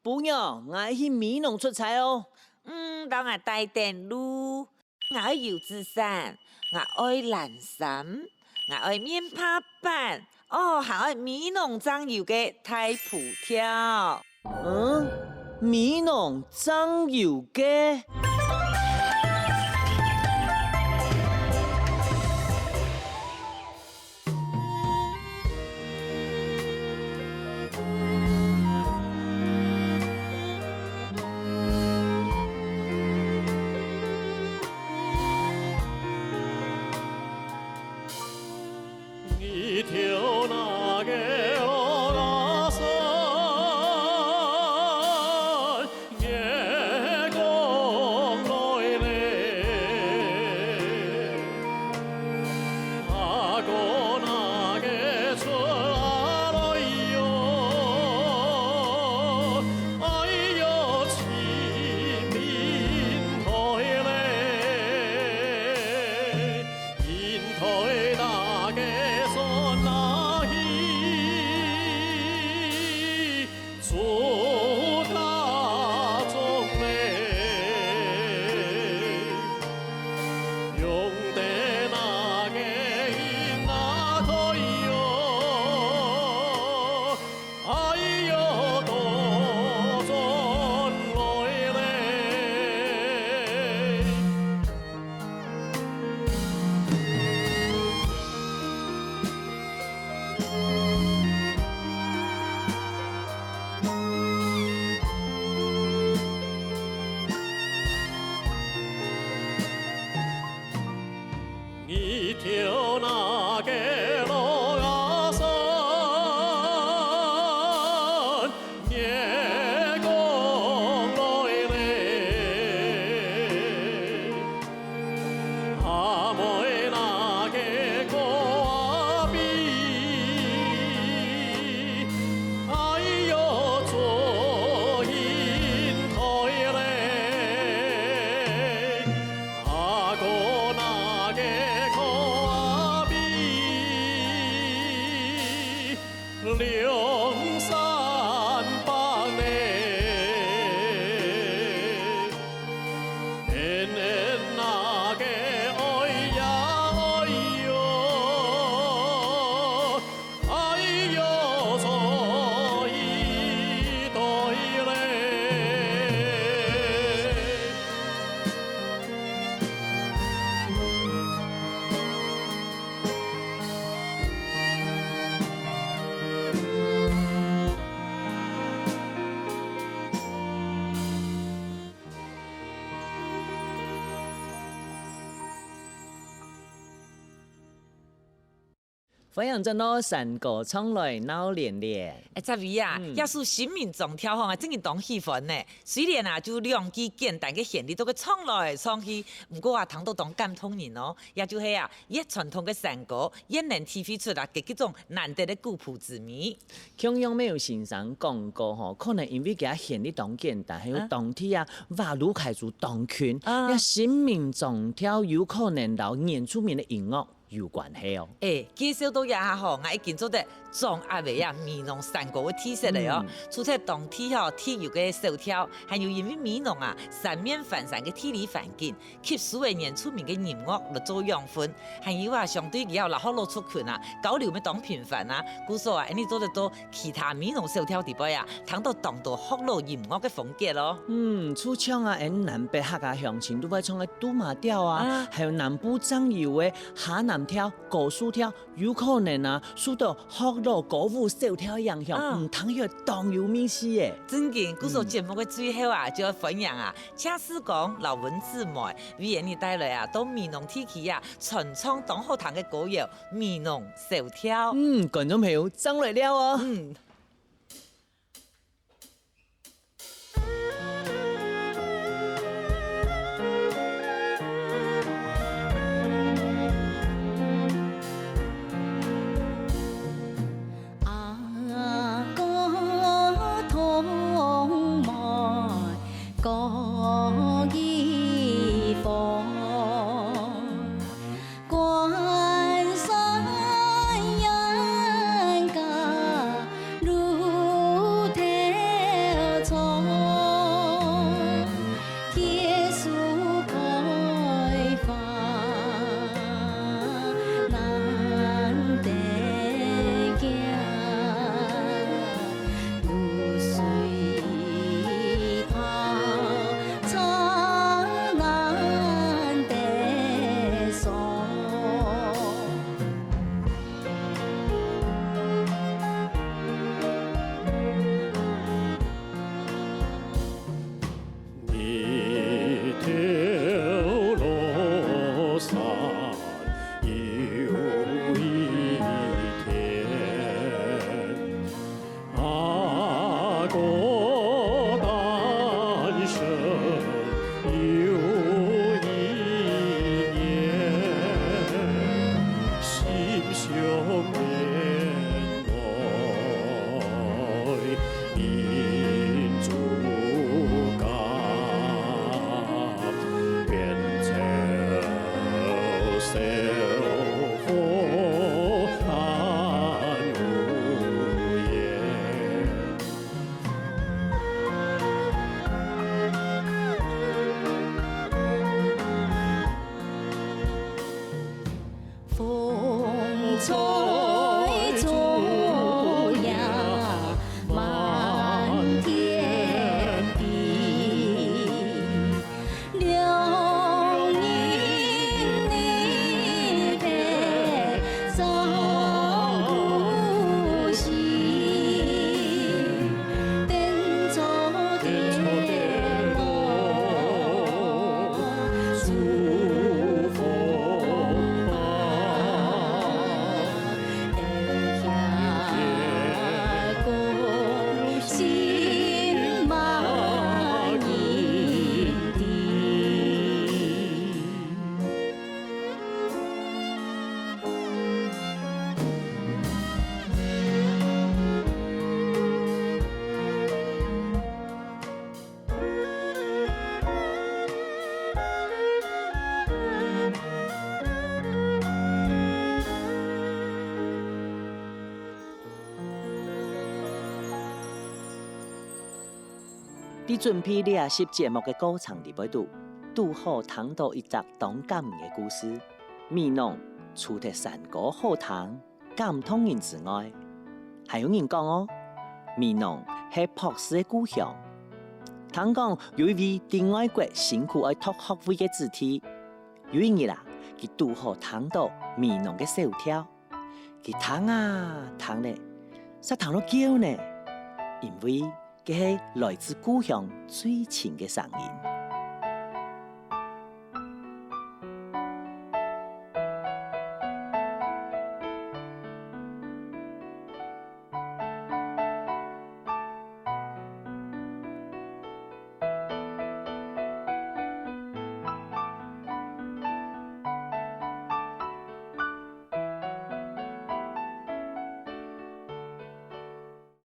不要，我去米农出差哦。当我带电路，我爱油纸伞，我爱蓝衫，我爱面泡板，还爱米农酱油嘅太蒲条。米农酱油嘅。一条那个罗山，夜光来嘞，阿哥那个出来哟，哎呦亲民台嘞，民台那个。一条那个罗山，夜光来嘞，阿妹那个歌比，哎呦做银台嘞，阿哥那个。梁山伯嘞，年年那个哎呀哎哟，哎哟做一对嘞。欢迎真咯，山歌唱来闹连连。这位啊，要是新民众跳行啊，真係当喜欢呢。虽然啊，就两句简单嘅旋律都个唱来唱去，不过啊，听到当感动人哦。也就是啊，越传统嘅山歌，越能体会出来嘅嗰种难得嘅古朴之美。同样没有先生讲过吼，可能因为佢旋律当简单，还有当体啊，话路开始当群，新民众跳有可能到原住民的音乐。有关系哦。介绍到一下吼，我已经做得壮阿伟啊，米农山歌嘅体色嚟哦。除咗当体吼体育嘅手跳，还有因为米农啊三面环山嘅地理环境，吸收嘅原住民嘅音乐嚟做养分，还有啊相对以后老好攞出群啊，交流咪当频繁啊，故所啊，你做得到其他米农手跳地位啊，听到当到学罗音乐嘅风格咯。出唱啊，南北客家乡亲都会唱嘅杜马调啊，还有南部漳油嘅下南跳、高速跳，有可能啊，受到学罗歌舞手跳影响，唔通要当有面势嘅。真嘅，故所节目嘅最后啊，就要分享啊，恰是讲老文字妹为人哋带来啊，到米农地区啊，传唱当好听嘅歌谣，米农手跳。观众朋友，上来了哦。各依佛，关山人家过单身又一年，心胸面爱民族感，变成小伙安无言。风吹竹呀满天地，流年你的走故事，等错的梦，祝福。心满意的。伫准备练习节目的歌唱里边拄好听到一则动感的故事。米农除了山歌好听、感动人之外，还有人讲哦，米农是博士的故乡。听讲有一位伫外国辛苦爱读学位的子弟，有一日啦，佢拄好听到米农的小调，佢听啊听咧，煞听到叫呢，因为佢係來自故鄉最親嘅聲音。